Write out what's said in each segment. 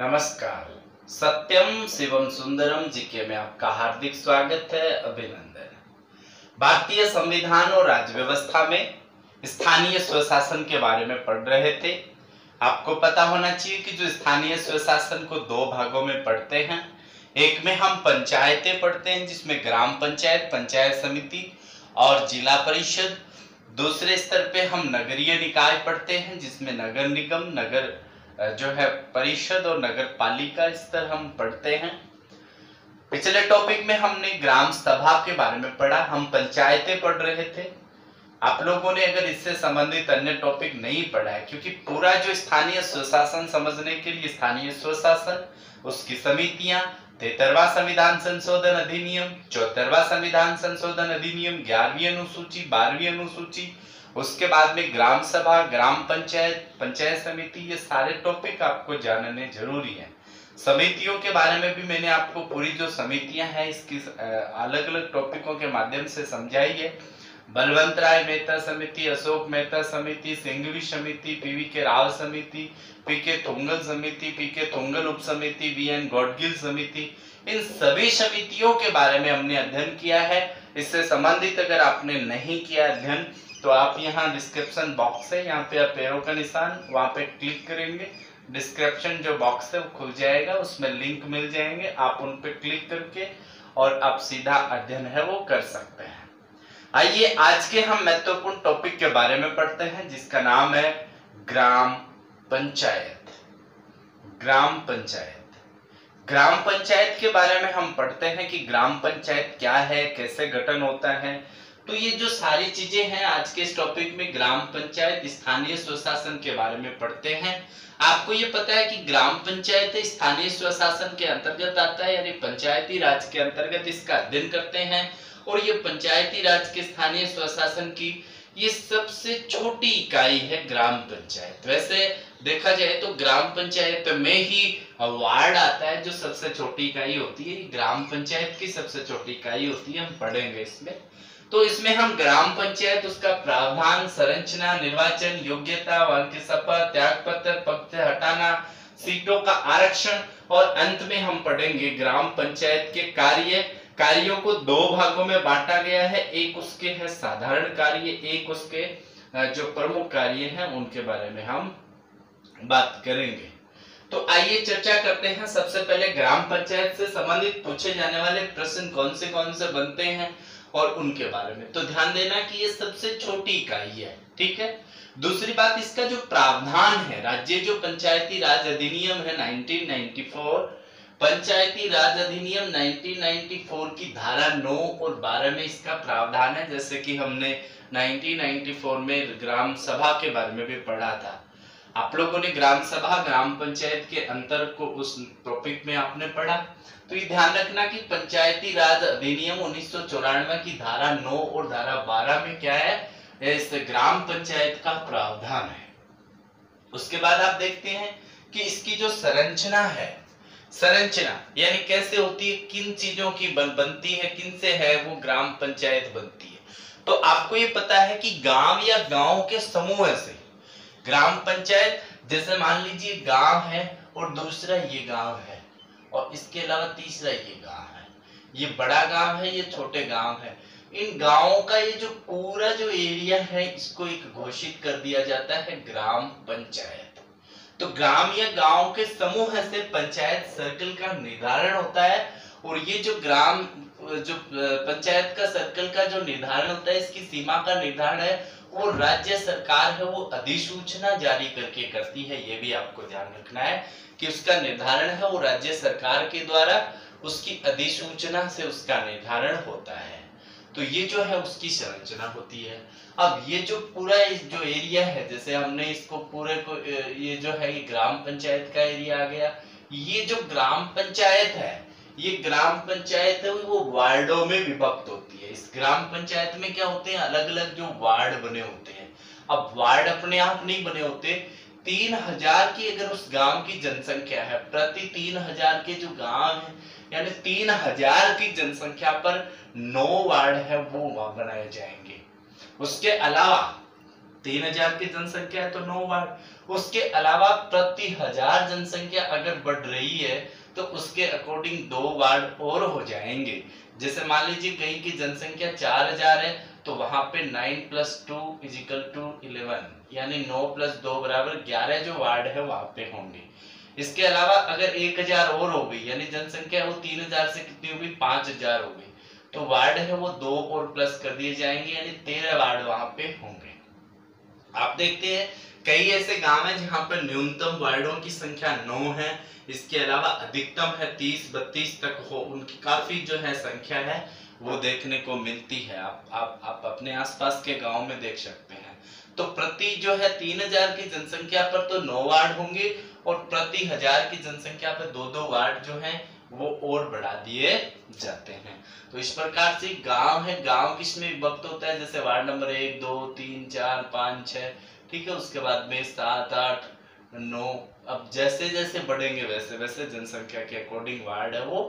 नमस्कार। सत्यम शिवम सुंदरम जीके में आपका हार्दिक स्वागत है, अभिनंदन। भारतीय संविधान और राज्य व्यवस्था में स्थानीय स्वशासन के बारे में पढ़ रहे थे। आपको पता होना चाहिए कि जो स्थानीय स्वशासन को दो भागों में पढ़ते हैं। एक में हम पंचायतें पढ़ते हैं जिसमें ग्राम पंचायत, पंचायत समिति और जिला परिषद। दूसरे स्तर पे हम नगरीय निकाय पढ़ते हैं जिसमें नगर निगम, नगर जो है परिषद और नगर पालिका स्तर हम पढ़ते हैं। पिछले टॉपिक में हमने ग्राम सभा के बारे में पढ़ा, हम पंचायतें पढ़ रहे थे। आप लोगों ने अगर इससे संबंधित अन्य टॉपिक नहीं पढ़ा है, क्योंकि पूरा जो स्थानीय स्वशासन समझने के लिए स्थानीय स्वशासन, उसकी समितियां, 73वां संविधान संशोधन अधिनियम, 74वां संविधान संशोधन अधिनियम, 11वीं अनुसूची, 12वीं अनुसूची, उसके बाद में ग्राम सभा, ग्राम पंचायत, पंचायत समिति, ये सारे टॉपिक आपको जानने जरूरी है। समितियों के बारे में भी मैंने आपको पूरी जो समितियां हैं इसकी अलग अलग टॉपिकों के माध्यम से समझाई है। बलवंत राय मेहता समिति, अशोक मेहता समिति, सिंघवी समिति, पीवी के राव समिति, पीके थोंगल समिति, पीके थोंगल उप समिति, वीएन गॉडगिल समिति, इन सभी समितियों के बारे में हमने अध्ययन किया है। इससे संबंधित अगर आपने नहीं किया अध्ययन तो आप यहाँ डिस्क्रिप्शन बॉक्स है, यहाँ पे आप एरो का निशान, वहां पे क्लिक करेंगे, डिस्क्रिप्शन जो बॉक्स है वो खुल जाएगा, उसमें लिंक मिल जाएंगे, आप उन पे क्लिक करके और आप सीधा अध्ययन है वो कर सकते हैं। आइए आज के हम महत्वपूर्ण टॉपिक के बारे में पढ़ते हैं जिसका नाम है ग्राम पंचायत। ग्राम पंचायत, ग्राम पंचायत के बारे में हम पढ़ते हैं कि ग्राम पंचायत क्या है, कैसे गठन होता है। तो ये जो सारी चीजें हैं आज के इस टॉपिक में ग्राम पंचायत स्थानीय स्वशासन के बारे में पढ़ते हैं। आपको ये पता है कि ग्राम पंचायत स्थानीय स्वशासन के अंतर्गत आता है, यानी पंचायती राज के अंतर्गत इसका अध्ययन करते हैं। और ये पंचायती राज के स्थानीय स्वशासन की ये सबसे छोटी इकाई है ग्राम पंचायत। वैसे देखा जाए तो ग्राम पंचायत में ही वार्ड आता है जो सबसे छोटी इकाई होती है, ग्राम पंचायत की सबसे छोटी इकाई होती है, हम पढ़ेंगे इसमें। तो इसमें हम ग्राम पंचायत, उसका प्रावधान, संरचना, निर्वाचन, योग्यता, वहां की शपथ, त्यागपत्र, पक्ष हटाना, सीटों का आरक्षण और अंत में हम पढ़ेंगे ग्राम पंचायत के कार्यों को दो भागों में बांटा गया है। एक उसके है साधारण कार्य, एक उसके जो प्रमुख कार्य हैं उनके बारे में हम बात करेंगे। तो आइए चर्चा करते हैं। सबसे पहले ग्राम पंचायत से संबंधित पूछे जाने वाले प्रश्न कौन से बनते हैं और उनके बारे में। तो ध्यान देना कि ये सबसे छोटी इकाई है, ठीक है। दूसरी बात, इसका जो प्रावधान है, राज्य जो पंचायती राज अधिनियम है 1994, पंचायती राज अधिनियम 1994 की धारा 9 और 12 में इसका प्रावधान है। जैसे कि हमने 1994 में ग्राम सभा के बारे में भी पढ़ा था। आप लोगों ने ग्राम सभा, ग्राम पंचायत के अंतर को उस टॉपिक में आपने पढ़ा। तो ये ध्यान रखना कि पंचायती राज अधिनियम 1994 की धारा 9 और धारा 12 में क्या है, इस ग्राम पंचायत का प्रावधान है। उसके बाद आप देखते हैं कि इसकी जो संरचना है, संरचना यानी कैसे होती है, किन चीजों की बनती है, किन से है वो ग्राम पंचायत बनती है। तो आपको ये पता है कि गांव या गांव के समूह से ग्राम पंचायत, जैसे मान लीजिए गांव है और दूसरा ये गांव है और इसके अलावा तीसरा ये गांव है, ये बड़ा गांव है, ये छोटे गांव है। इन गांवों का ये जो पूरा जो एरिया है इसको एक घोषित कर दिया जाता है ग्राम पंचायत। तो ग्राम या गांव के समूह से पंचायत सर्कल का निर्धारण होता है। और ये जो ग्राम जो पंचायत का सर्कल का जो निर्धारण होता है, इसकी सीमा का निर्धारण है वो राज्य सरकार है वो अधिसूचना जारी करके करती है। ये भी आपको ध्यान रखना है कि उसका निर्धारण है वो राज्य सरकार के द्वारा उसकी अधिसूचना से उसका निर्धारण होता है। तो ये जो है उसकी संरचना होती है। अब ये जो पूरा जो एरिया है, जैसे हमने इसको पूरे को, ये जो है ये ग्राम पंचायत का एरिया आ गया। ये जो ग्राम पंचायत है, ये ग्राम पंचायत है वो वार्डों में विभक्त होती है। इस ग्राम पंचायत में क्या होते हैं, अलग अलग जो वार्ड बने होते हैं। अब वार्ड अपने आप नहीं बने होते, 3000 की अगर उस गांव की जनसंख्या है, प्रति 3000 के जो गांव है, यानी 3000 की जनसंख्या पर 9 वार्ड है वो वहां बनाए जाएंगे। उसके अलावा 3000 की जनसंख्या है तो 9 वार्ड। उसके अलावा प्रति 1000 जनसंख्या अगर बढ़ रही है तो उसके अकॉर्डिंग 2 वार्ड और हो जाएंगे। जैसे मान लीजिए कहीं की जनसंख्या 4000 है तो वहां पे 9 + 2 = 11, यानी 9 + 2 = 11 जो वार्ड है वहां पे होंगे। इसके अलावा अगर 1000 और हो गई, यानी जनसंख्या वो 3000 से कितनी हो गई, 5000 हो गई, तो वार्ड है वो 2 और प्लस कर दिए जाएंगे, यानी 13 वार्ड वहां पे होंगे। आप देखते हैं कई ऐसे गांव हैं जहां पर न्यूनतम वार्डों की संख्या 9 है, इसके अलावा अधिकतम है 30-32 तक हो, उनकी काफी जो है संख्या है वो देखने को मिलती है। आप अपने आसपास के गांव में देख सकते हैं। तो प्रति जो है 3000 की जनसंख्या पर तो 9 वार्ड होंगे और प्रति 1000 की जनसंख्या पर 2-2 वार्ड जो है वो और बढ़ा दिए जाते हैं। तो इस प्रकार से गांव है, गांव किसमें विभक्त होता है, जैसे वार्ड नंबर 1, 2, 3, 4, 5, 6, ठीक है, उसके बाद में 7, 8, 9, अब जैसे जैसे बढ़ेंगे वैसे वैसे जनसंख्या के अकॉर्डिंग वार्ड है वो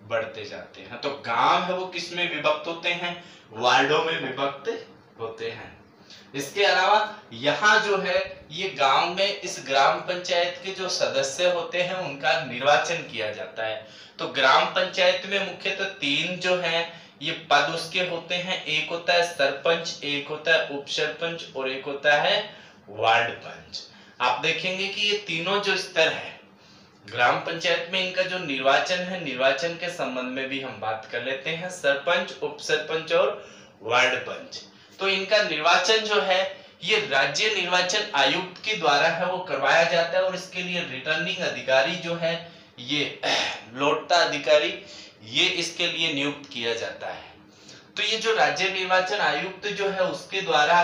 बढ़ते जाते हैं। तो गांव है वो किसमें विभक्त होते हैं, वार्डों में विभक्त होते हैं। इसके अलावा यहाँ जो है ये गांव में इस ग्राम पंचायत के जो सदस्य होते हैं उनका निर्वाचन किया जाता है। तो ग्राम पंचायत में मुख्यतः 3 जो है ये पद उसके होते हैं, एक होता है सरपंच, एक होता है उप सरपंच और एक होता है वार्ड पंच। आप देखेंगे कि ये तीनों जो स्तर है ग्राम पंचायत में, इनका जो निर्वाचन है, निर्वाचन के संबंध में भी हम बात कर लेते हैं, सरपंच, उप सरपंच और वार्ड पंच। तो इनका निर्वाचन जो है ये राज्य निर्वाचन आयुक्त के द्वारा है वो करवाया जाता है और इसके लिए रिटर्निंग अधिकारी जो है ये लौटता अधिकारी ये इसके लिए नियुक्त किया जाता है। तो ये जो राज्य निर्वाचन आयुक्त जो है उसके द्वारा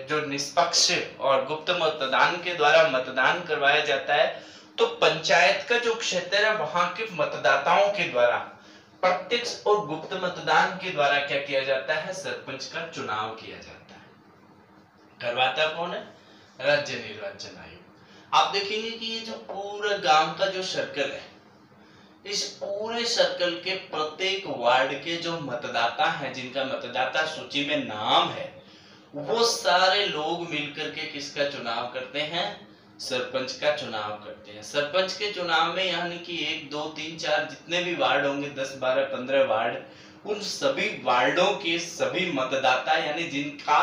जो निष्पक्ष और गुप्त मतदान के द्वारा मतदान करवाया जाता है। तो पंचायत का जो क्षेत्र है वहां के मतदाताओं के द्वारा प्रत्यक्ष और गुप्त मतदान के द्वारा क्या किया जाता है, सरपंच का चुनाव किया जाता है। करवाता कौन है, राज्य निर्वाचन आयोग। आप देखेंगे कि ये जो पूरा गांव का जो सर्कल है, इस पूरे सर्कल के प्रत्येक वार्ड के जो मतदाता हैं, जिनका मतदाता सूची में नाम है, वो सारे लोग मिलकर के किसका चुनाव करते हैं, सरपंच का चुनाव करते हैं। सरपंच के चुनाव में यानी कि 1, 2, 3, 4 जितने भी वार्ड होंगे, 10, 12, 15 वार्ड, उन सभी वार्डों के सभी मतदाता यानी जिनका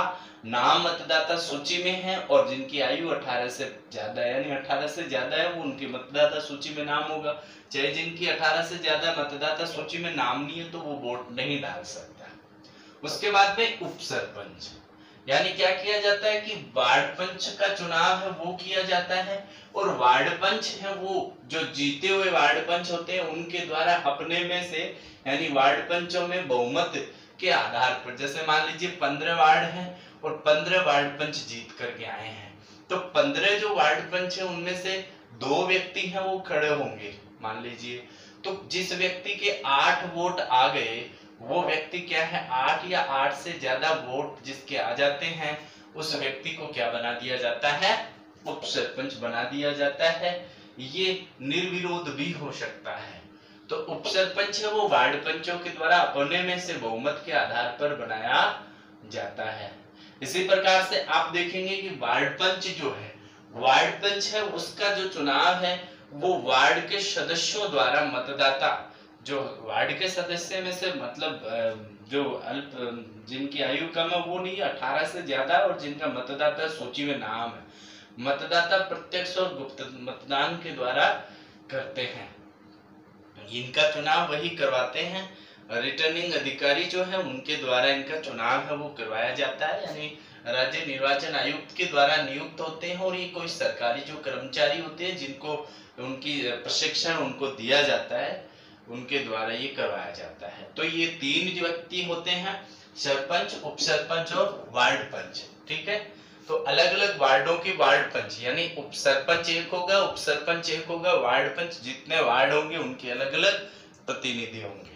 नाम मतदाता सूची में है और जिनकी आयु 18 से ज्यादा है, यानी 18 से ज्यादा है वो उनकी मतदाता सूची में नाम होगा। चाहे जिनकी 18 से ज्यादा मतदाता सूची में नाम नहीं है तो वो वोट नहीं डाल सकता। उसके बाद में उप सरपंच, यानी क्या किया जाता है कि वार्ड पंच का चुनाव है वो किया जाता है और वार्ड पंच है वो जो जीते हुए वार्ड पंच होते हैं उनके द्वारा अपने में से, यानी वार्ड पंचों में बहुमत के आधार पर, जैसे मान लीजिए 15 वार्ड हैं और 15 वार्ड पंच जीत करके आए हैं, तो 15 जो वार्ड पंच है उनमें से 2 व्यक्ति हैं वो खड़े होंगे मान लीजिए, तो जिस व्यक्ति के 8 वोट आ गए वो व्यक्ति क्या है, 8 या 8 से ज्यादा वोट जिसके आ जाते हैं उस व्यक्ति को क्या बना दिया जाता है, उप सरपंच बना दिया जाता है। ये निर्विरोध भी हो सकता है। तो उप सरपंच है वो वार्ड पंचों के द्वारा अपने में से बहुमत के आधार पर बनाया जाता है। इसी प्रकार से आप देखेंगे कि वार्ड पंच जो है, वार्ड पंच है उसका जो चुनाव है वो वार्ड के सदस्यों द्वारा, मतदाता जो वार्ड के सदस्य में से मतलब जो अल्प जिनकी आयु कम है वो नहीं, 18 से ज्यादा और जिनका मतदाता सूची में नाम है, मतदाता प्रत्यक्ष और गुप्त मतदान के द्वारा करते हैं। इनका चुनाव वही करवाते हैं, रिटर्निंग अधिकारी जो है उनके द्वारा इनका चुनाव है वो करवाया जाता है, यानी राज्य निर्वाचन आयुक्त के द्वारा नियुक्त होते हैं। और ये कोई सरकारी जो कर्मचारी होते हैं जिनको उनकी प्रशिक्षण उनको दिया जाता है, उनके द्वारा ये करवाया जाता है। तो ये 3 व्यक्ति होते हैं, सरपंच, उप सरपंच और वार्ड पंच, ठीक है। तो अलग अलग वार्डों के वार्ड पंच, यानी उप सरपंच एक होगा, उप सरपंच एक होगा, वार्ड पंच, जितने वार्ड होंगे उनके अलग अलग प्रतिनिधि होंगे।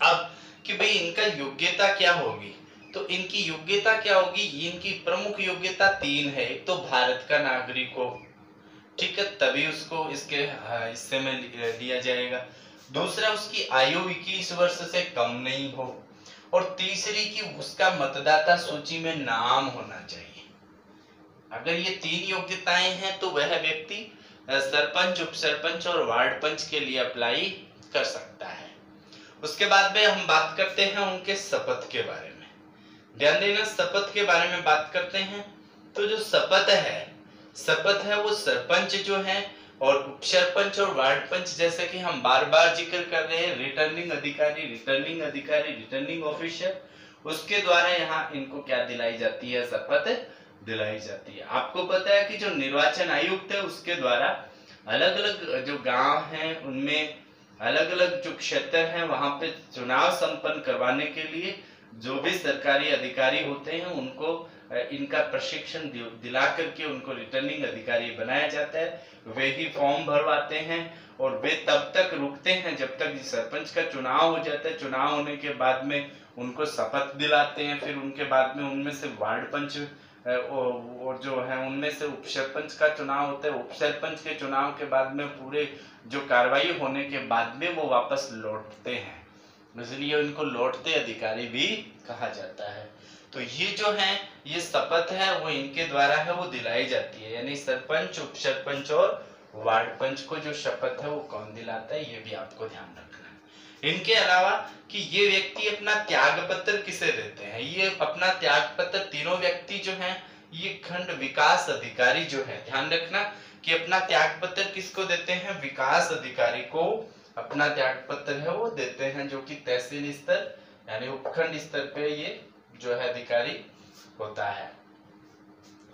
अब कि भाई इनका योग्यता क्या होगी, तो इनकी योग्यता क्या होगी, इनकी प्रमुख योग्यता 3 है। एक तो भारत का नागरिक हो, ठीक है, तभी उसको इसके हिस्से में लिया जाएगा। दूसरा उसकी आयु 21 वर्ष से कम नहीं हो, और तीसरी कि उसका मतदाता सूची में नाम होना चाहिए। अगर ये 3 योग्यताएं हैं तो वह व्यक्ति सरपंच, उप सरपंच और वार्ड पंच के लिए अप्लाई कर सकता है। उसके बाद में हम बात करते हैं उनके शपथ के बारे में। ध्यान देना, शपथ के बारे में बात करते हैं तो जो शपथ है वो सरपंच जो है और उप सरपंच और वार्ड पंच, जैसे कि हम बार बार जिक्र कर रहे हैं, रिटर्निंग अधिकारी, रिटर्निंग ऑफिसर, उसके द्वारा यहाँ इनको क्या दिलाई जाती है, शपथ दिलाई जाती है। आपको पता है कि जो निर्वाचन आयुक्त है उसके द्वारा अलग अलग जो गांव हैं उनमें अलग अलग जो क्षेत्र हैं वहां पे चुनाव संपन्न करवाने के लिए जो भी सरकारी अधिकारी होते हैं उनको इनका प्रशिक्षण दिला करके उनको रिटर्निंग अधिकारी बनाया जाता है। वे ही फॉर्म भरवाते हैं और वे तब तक रुकते हैं जब तक सरपंच का चुनाव हो जाता है। चुनाव होने के बाद में उनको शपथ दिलाते हैं, फिर उनके बाद में उनमें से वार्ड पंच और जो है उनमें से उप सरपंच का चुनाव होता है। उप सरपंच के चुनाव के बाद में पूरे जो कार्रवाई होने के बाद में वो वापस लौटते हैं, इसलिए इनको लौटते अधिकारी भी कहा जाता है। तो ये जो है ये शपथ है वो इनके द्वारा है वो दिलाई जाती है, यानी सरपंच, उप सरपंच और वार्ड पंच को जो शपथ है वो कौन दिलाता है, ये भी आपको ध्यान रखना है। इनके अलावा कि ये व्यक्ति अपना त्याग पत्र किसे देते हैं, ये अपना त्याग पत्र तीनों व्यक्ति जो हैं ये खंड विकास अधिकारी जो है, ध्यान रखना कि अपना त्याग पत्र किसको देते हैं, विकास अधिकारी को अपना त्याग पत्र है वो देते हैं, जो कि तहसील स्तर यानी उपखंड स्तर पे ये जो है अधिकारी होता है।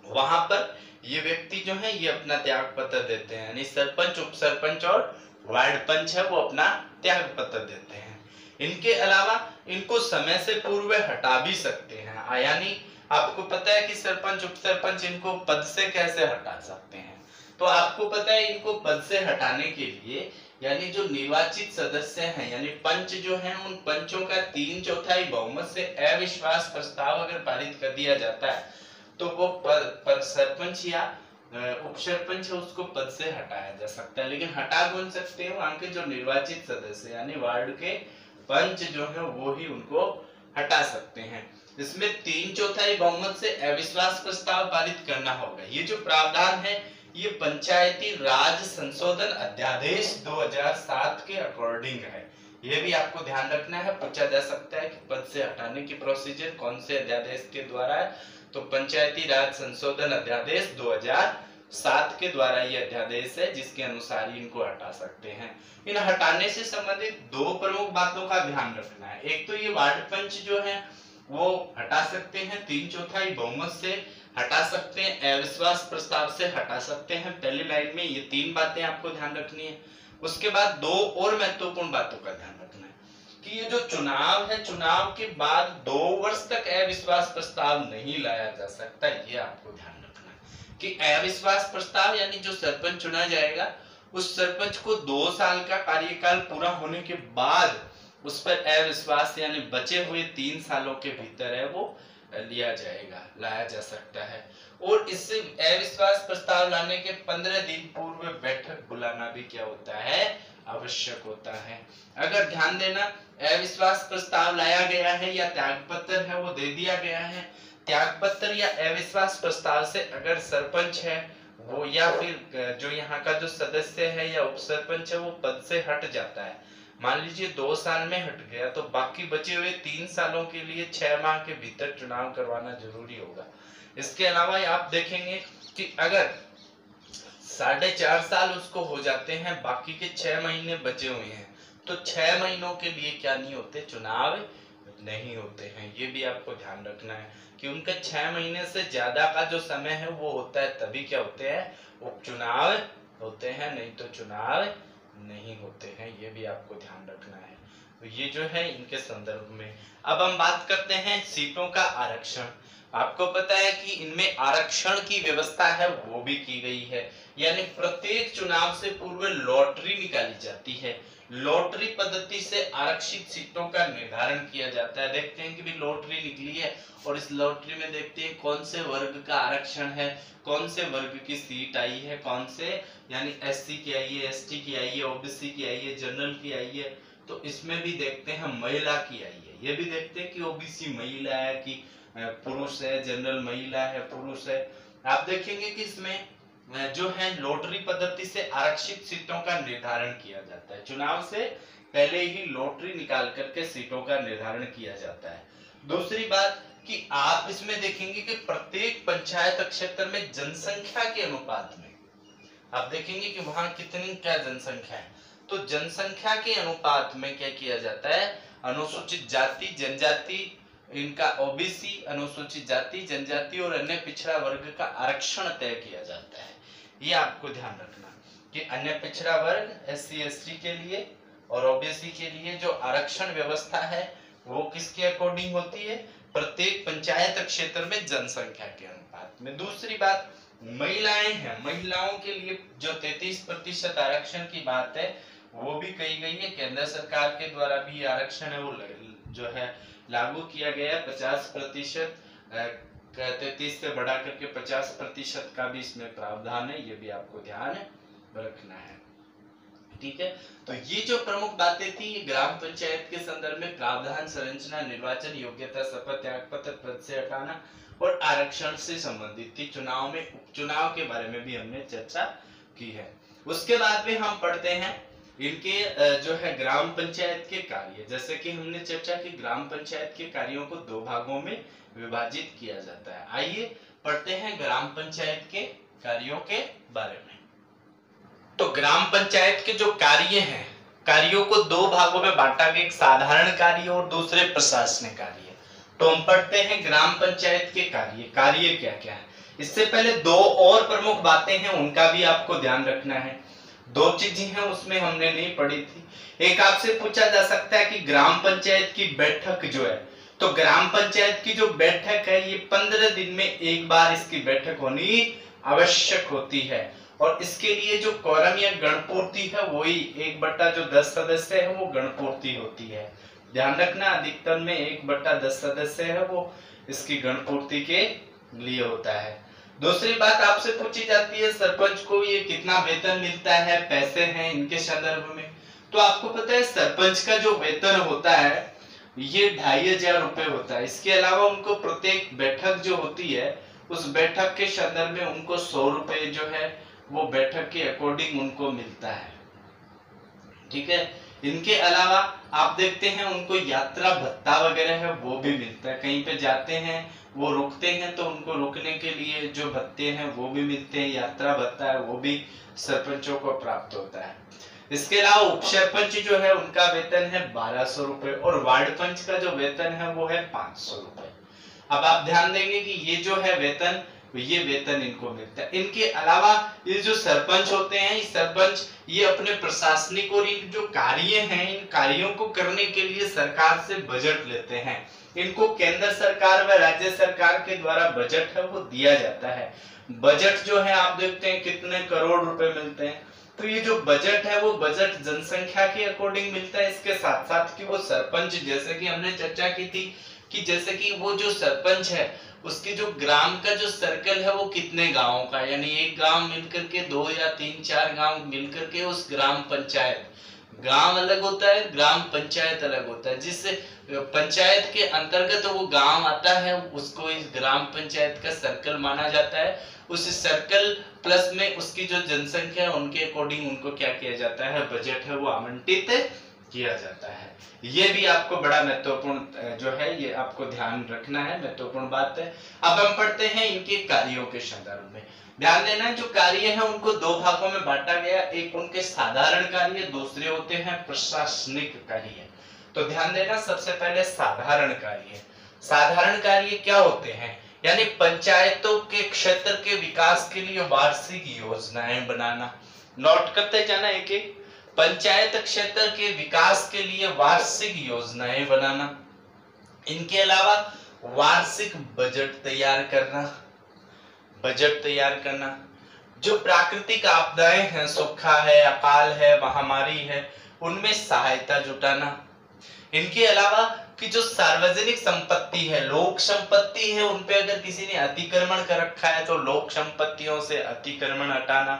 वहां पर ये व्यक्ति जो है ये अपना त्याग पत्र देते हैं, यानी सरपंच, उप सरपंच और वार्ड पंच है वो अपना त्याग पत्र देते हैं। इनके अलावा इनको समय से पूर्व हटा भी सकते हैं, यानी आपको पता है कि सरपंच, उप सरपंच इनको पद से कैसे हटा सकते हैं, तो आपको पता है इनको पद से हटाने के लिए यानी जो निर्वाचित सदस्य हैं यानी पंच जो हैं उन पंचों का 3/4 बहुमत से अविश्वास प्रस्ताव अगर पारित कर दिया जाता है तो वो पर सरपंच या उप सरपंच है उसको पद से हटाया जा सकता है। लेकिन हटा कौन सकते हैं, वहां के जो निर्वाचित सदस्य यानी वार्ड के पंच जो है वो ही उनको हटा सकते हैं। इसमें 3/4 बहुमत से अविश्वास प्रस्ताव पारित करना होगा। ये जो प्रावधान है ये पंचायती राज संशोधन अध्यादेश 2007 के अकॉर्डिंग है। ये भी आपको ध्यान रखना है, पूछा जा सकता है कि पद से हटाने की प्रोसीजर कौन से अध्यादेश के द्वारा है, तो पंचायती राज संशोधन अध्यादेश 2007 के द्वारा ये अध्यादेश है जिसके अनुसार इनको हटा सकते हैं। इन हटाने से संबंधित 2 प्रमुख बातों का ध्यान रखना है। एक तो ये वार्ड पंच जो है वो हटा सकते हैं, 3/4 बहुमत से हटा सकते हैं, अविश्वास प्रस्ताव से हटा सकते हैं। पहली लाइन में ये 3 बातें आपको ध्यान रखनी है। उसके बाद 2 और महत्वपूर्ण बातों का ध्यान रखना है कि ये जो चुनाव है, चुनाव के बाद 2 वर्ष तक अविश्वास प्रस्ताव नहीं लाया जा सकता। ये आपको ध्यान रखना है कि अविश्वास प्रस्ताव यानी जो सरपंच चुना जाएगा उस सरपंच को 2 साल का कार्यकाल पूरा होने के बाद उस पर अविश्वास यानी बचे हुए 3 सालों के भीतर है वो लिया जाएगा, लाया जा सकता है। और इससे अविश्वास प्रस्ताव लाने के 15 दिन पूर्व बैठक बुलाना भी क्या होता है, आवश्यक होता है। अगर ध्यान देना अविश्वास प्रस्ताव लाया गया है या त्याग पत्र है वो दे दिया गया है, त्याग पत्र या अविश्वास प्रस्ताव से अगर सरपंच है वो या फिर जो यहाँ का जो सदस्य है या उप सरपंच है वो पद से हट जाता है, मान लीजिए 2 साल में हट गया, तो बाकी बचे हुए 3 सालों के लिए 6 माह के भीतर चुनाव करवाना जरूरी होगा। इसके अलावा आप देखेंगे कि अगर 4.5 साल उसको हो जाते हैं, बाकी के 6 महीने बचे हुए हैं, तो 6 महीनों के लिए क्या नहीं होते, चुनाव नहीं होते हैं। ये भी आपको ध्यान रखना है कि उनका 6 महीने से ज्यादा का जो समय है वो होता है, तभी क्या होते हैं, उपचुनाव होते हैं, नहीं तो चुनाव नहीं होते हैं। ये भी आपको ध्यान रखना है। तो ये जो है इनके संदर्भ में। अब हम बात करते हैं सीटों का आरक्षण। आपको पता है कि इनमें आरक्षण की व्यवस्था है वो भी की गई है, यानी प्रत्येक चुनाव से पूर्व लॉटरी निकाली जाती है। लॉटरी पद्धति से आरक्षित सीटों का निर्धारण किया जाता है। देखते हैं कि भी लॉटरी निकली है और इस लॉटरी में देखते हैं कौन से वर्ग का आरक्षण है, कौन से वर्ग की सीट आई है, कौन से यानी एससी की आई है, एसटी की आई है, ओबीसी की आई है, जनरल की आई है, तो इसमें भी देखते हैं महिला की आई है, ये भी देखते हैं कि ओबीसी महिला है कि पुरुष है, जनरल महिला है, पुरुष है। आप देखेंगे कि इसमें जो है लॉटरी पद्धति से आरक्षित सीटों का निर्धारण किया जाता है। चुनाव से पहले ही लॉटरी निकाल करके सीटों का निर्धारण किया जाता है। दूसरी बात कि आप इसमें देखेंगे कि प्रत्येक पंचायत क्षेत्र में जनसंख्या के अनुपात में आप देखेंगे कि वहां कितनी क्या जनसंख्या है, तो जनसंख्या के अनुपात में क्या किया जाता है, अनुसूचित जाति जनजाति, इनका ओबीसी, अनुसूचित जाति जनजाति और अन्य पिछड़ा वर्ग का आरक्षण तय किया जाता है। ये आपको ध्यान रखना कि अन्य पिछड़ा वर्ग एससी एसटी के लिए और ओबीसी के लिए जो आरक्षण व्यवस्था है वो किसके अकॉर्डिंग होती है, प्रत्येक पंचायत क्षेत्र में जनसंख्या के अनुपात में। दूसरी बात महिलाएं हैं, महिलाओं के लिए जो 33% आरक्षण की बात है वो भी कही गई है, केंद्र सरकार के द्वारा भी आरक्षण है वो जो है लागू किया गया। 50% 33 से बढ़ा करके 50% का भी इसमें प्रावधान है, ये भी आपको ध्यान रखना है। ठीक है, तो ये जो प्रमुख बातें थी ग्राम पंचायत के संदर्भ में प्रावधान, संरचना, निर्वाचन, योग्यता, शपथ, त्यागपत्र, पद से हटाना और आरक्षण से संबंधित थी। चुनाव में उपचुनाव के बारे में भी हमने चर्चा की है। उसके बाद में हम पढ़ते हैं इनके जो है ग्राम पंचायत के कार्य। जैसे कि हमने चर्चा की ग्राम पंचायत के कार्यों को 2 भागों में विभाजित किया जाता है। आइए पढ़ते हैं ग्राम पंचायत के कार्यों के बारे में। तो ग्राम पंचायत के जो कार्य हैं, कार्यों को 2 भागों में बांटा गया, एक साधारण कार्य और दूसरे प्रशासनिक कार्य। तो हम पढ़ते हैं ग्राम पंचायत के कार्य, कार्य क्या क्या है। इससे पहले 2 और प्रमुख बातें हैं, उनका भी आपको ध्यान रखना है। 2 चीजें हैं उसमें हमने नहीं पढ़ी थी। एक आपसे पूछा जा सकता है कि ग्राम पंचायत की बैठक जो है, तो ग्राम पंचायत की जो बैठक है ये 15 दिन में एक बार इसकी बैठक होनी आवश्यक होती है। और इसके लिए जो कोरम या गणपूर्ति है वही 1/10 सदस्य है वो गणपूर्ति होती है। ध्यान रखना अधिकतम में 1/10 सदस्य है वो इसकी गणपूर्ति के लिए होता है। दूसरी बात आपसे पूछी जाती है सरपंच को ये कितना वेतन मिलता है, पैसे हैं इनके संदर्भ में। तो आपको पता है सरपंच का जो वेतन होता है ये 2500 रुपए होता है। इसके अलावा उनको प्रत्येक बैठक जो होती है उस बैठक के संदर्भ में उनको 100 रुपए जो है वो बैठक के अकॉर्डिंग उनको मिलता है। ठीक है, इनके अलावा आप देखते हैं उनको यात्रा भत्ता वगैरह है वो भी मिलता है। कहीं पे जाते हैं वो रुकते हैं तो उनको रुकने के लिए जो भत्ते हैं वो भी मिलते हैं, यात्रा भत्ता है वो भी सरपंचों को प्राप्त होता है। इसके अलावा उप सरपंच जो है उनका वेतन है 1200 रुपए और वार्ड पंच का जो वेतन है वो है 500 रुपए। अब आप ध्यान देंगे कि ये जो है वेतन, ये वेतन इनको मिलता है। इनके अलावा ये जो सरपंच होते हैं, ये सरपंच ये अपने प्रशासनिक और इन जो कार्य हैं इन कार्यों को करने के लिए सरकार से बजट लेते हैं। इनको केंद्र सरकार व राज्य सरकार के द्वारा बजट है वो दिया जाता है। बजट जो है आप देखते हैं कितने करोड़ रुपए मिलते हैं। तो ये जो बजट है वो बजट जनसंख्या के अकॉर्डिंग मिलता है। इसके साथ साथ कि वो सरपंच, जैसे कि हमने चर्चा की थी कि जैसे कि वो जो सरपंच है उसके जो ग्राम का जो सर्कल है वो कितने गांवों का, यानी एक गांव मिलकर के 2 या 3-4 गांव मिलकर के उस ग्राम पंचायत, गांव अलग होता है ग्राम पंचायत अलग होता है। जिस पंचायत के अंतर्गत वो गांव आता है उसको इस ग्राम पंचायत का सर्कल माना जाता है। उस सर्कल प्लस में उसकी जो जनसंख्या है उनके अकॉर्डिंग उनको क्या किया जाता है, बजट है वो आवंटित किया जाता है। ये भी आपको बड़ा महत्वपूर्ण जो है ये आपको ध्यान रखना है, महत्वपूर्ण बात है। अब हम पढ़ते हैं इनके कार्यों के संदर्भ में। ध्यान देना जो कार्य है उनको 2 भागों में बांटा गया, एक उनके साधारण कार्य, दूसरे होते हैं प्रशासनिक कार्य। तो ध्यान देना सबसे पहले साधारण कार्य। साधारण कार्य क्या होते हैं, यानी पंचायतों के क्षेत्र के विकास के लिए वार्षिक योजनाएं बनाना। नोट करते जाना एक एक, पंचायत क्षेत्र के विकास के लिए वार्षिक योजनाएं बनाना। इनके अलावा वार्षिक बजट तैयार करना, बजट तैयार करना। जो प्राकृतिक आपदाएं हैं, सूखा है, अकाल है, महामारी है, उनमें सहायता जुटाना। इनके अलावा कि जो सार्वजनिक संपत्ति है, लोक संपत्ति है, उन पे अगर किसी ने अतिक्रमण कर रखा है तो लोक संपत्तियों से अतिक्रमण हटाना।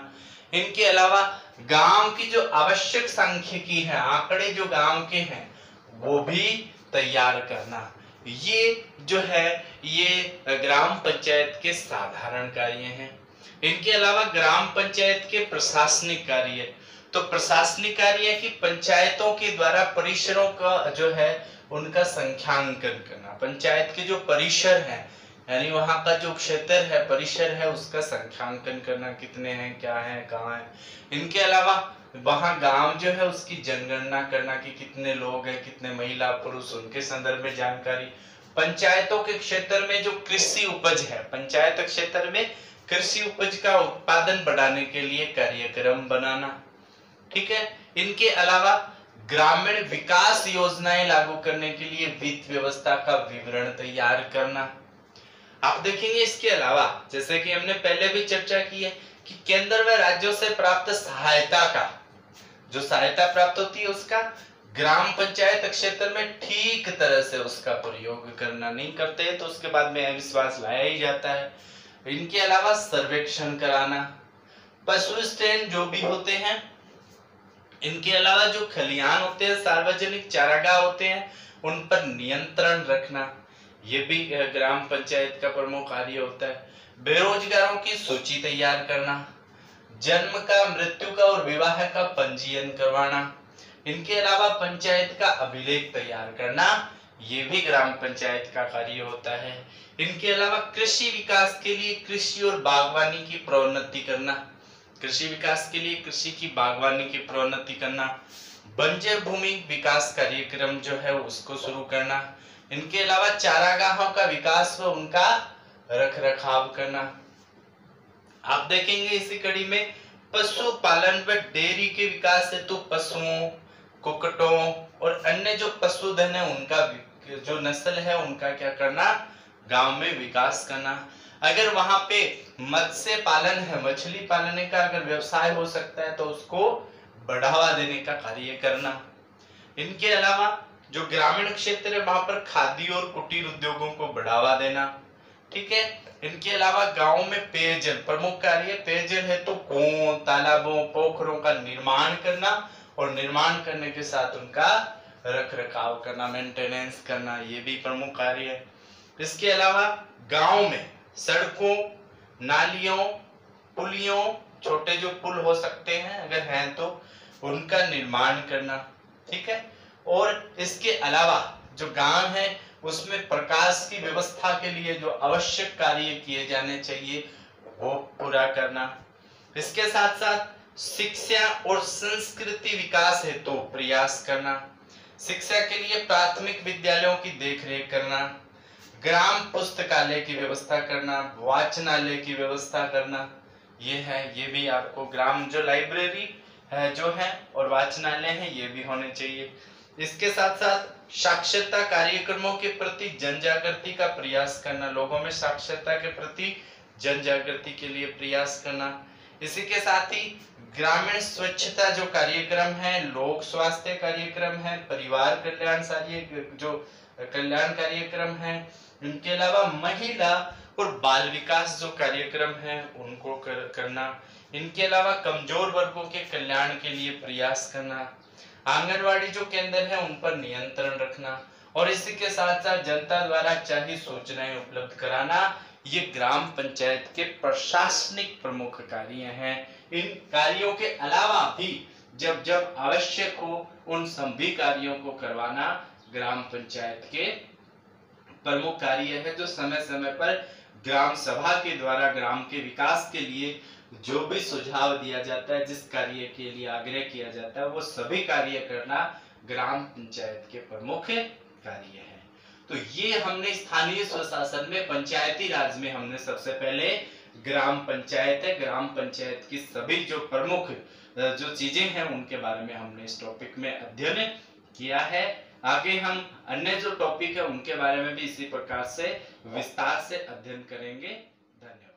इनके अलावा गांव की जो आवश्यक सांख्यिकी है, आंकड़े जो गांव के हैं वो भी तैयार करना। ये जो है ये ग्राम पंचायत के साधारण कार्य हैं। इनके अलावा ग्राम पंचायत के प्रशासनिक कार्य, तो प्रशासनिक कार्य की पंचायतों के द्वारा परिसरों का जो है उनका संख्यांकन करना। पंचायत के जो परिसर है यानी वहां का जो क्षेत्र है, परिसर है, उसका संख्यांकन करना, कितने हैं, क्या है, कहाँ है। इनके अलावा वहां गांव जो है उसकी जनगणना करना कि कितने लोग हैं, कितने महिला पुरुष, उनके संदर्भ में जानकारी। पंचायतों के क्षेत्र में जो कृषि उपज है, पंचायत क्षेत्र में कृषि उपज का उत्पादन बढ़ाने के लिए कार्यक्रम बनाना। ठीक है। इनके अलावा ग्रामीण विकास योजनाएं लागू करने के लिए वित्त व्यवस्था का विवरण तैयार करना। आप देखेंगे इसके अलावा जैसे कि हमने पहले भी चर्चा की है कि केंद्र व राज्यों से प्राप्त सहायता का, जो सहायता प्राप्त होती है उसका ग्राम पंचायत क्षेत्र में ठीक तरह से उसका प्रयोग करना, नहीं करते तो उसके बाद में अविश्वास लाया ही जाता है। इनके अलावा सर्वेक्षण कराना, पशु स्टैंड जो भी होते हैं, इनके अलावा जो खलिहान होते हैं, सार्वजनिक चारागाह होते हैं, उन पर नियंत्रण रखना, ये भी ग्राम पंचायत का प्रमुख कार्य होता है। बेरोजगारों की सूची तैयार करना, जन्म का, मृत्यु का और विवाह का पंजीयन करवाना। इनके अलावा पंचायत का अभिलेख तैयार करना, ये भी ग्राम पंचायत का कार्य होता है। इनके अलावा कृषि विकास के लिए कृषि और बागवानी की प्रोन्नति करना, कृषि विकास के लिए कृषि की बागवानी की प्रोन्नति करना, बंजर भूमि विकास कार्यक्रम जो है उसको शुरू करना। इनके अलावा चारागाहों का विकास व उनका रखरखाव करना। आप देखेंगे इसी कड़ी में पशुपालन व डेयरी के विकास हेतु पशुओं, कुक्कुटों और अन्य जो पशुधन है उनका जो नस्ल है उनका क्या करना, गांव में विकास करना। अगर वहां पे मत्स्य पालन है, मछली पालने का अगर व्यवसाय हो सकता है तो उसको बढ़ावा देने का कार्य करना। इनके अलावा जो ग्रामीण क्षेत्र है वहां पर खादी और कुटीर उद्योगों को बढ़ावा देना। ठीक है। इनके अलावा गांव में पेयजल, प्रमुख कार्य पेयजल हेतु कुओं, तालाबों, पोखरों का निर्माण करना और निर्माण करने के साथ उनका रखरखाव करना, मेंटेनेंस करना, ये भी प्रमुख कार्य है। इसके अलावा गांव में सड़कों, नालियों, पुलियों, छोटे जो पुल हो सकते हैं अगर हैं तो उनका निर्माण करना। ठीक है। और इसके अलावा जो गांव है उसमें प्रकाश की व्यवस्था के लिए जो आवश्यक कार्य किए जाने चाहिए वो पूरा करना। इसके साथ साथ शिक्षा और संस्कृति विकास हेतु प्रयास करना, शिक्षा के लिए प्राथमिक विद्यालयों की देखरेख करना, ग्राम पुस्तकालय की व्यवस्था करना, वाचनालय की व्यवस्था करना, ये भी आपको ग्राम जो लाइब्रेरी है जो है और वाचनालय है ये भी होने चाहिए। इसके साथ साथ साक्षरता कार्यक्रमों के प्रति जन जागृति का प्रयास करना, लोगों में साक्षरता के प्रति जन जागृति के लिए प्रयास करना। इसी के साथ ही ग्रामीण स्वच्छता जो कार्यक्रम है, लोक स्वास्थ्य कार्यक्रम है, परिवार कल्याण जो कल्याण कार्यक्रम है, इनके अलावा महिला और बाल विकास जो कार्यक्रम है उनको करना। इनके अलावा कमजोर वर्गों के कल्याण के लिए प्रयास करना, आंगनवाड़ी जो केंद्र है उन पर नियंत्रण रखना और इसी के साथ साथ जनता द्वारा चाहिए सूचनाएं उपलब्ध कराना, ये ग्राम पंचायत के प्रशासनिक प्रमुख कार्य हैं। इन कार्यों के अलावा भी जब जब आवश्यक हो उन सभी कार्यों को करवाना ग्राम पंचायत के प्रमुख कार्य है, जो समय समय पर ग्राम सभा के द्वारा ग्राम के विकास के लिए जो भी सुझाव दिया जाता है, जिस कार्य के लिए आग्रह किया जाता है, वो सभी कार्य करना ग्राम पंचायत के प्रमुख कार्य है। तो ये हमने स्थानीय स्वशासन में, पंचायती राज में हमने सबसे पहले ग्राम पंचायत है, ग्राम पंचायत की सभी जो प्रमुख जो चीजें हैं उनके बारे में हमने इस टॉपिक में अध्ययन किया है। आगे हम अन्य जो टॉपिक है उनके बारे में भी इसी प्रकार से विस्तार से अध्ययन करेंगे। धन्यवाद।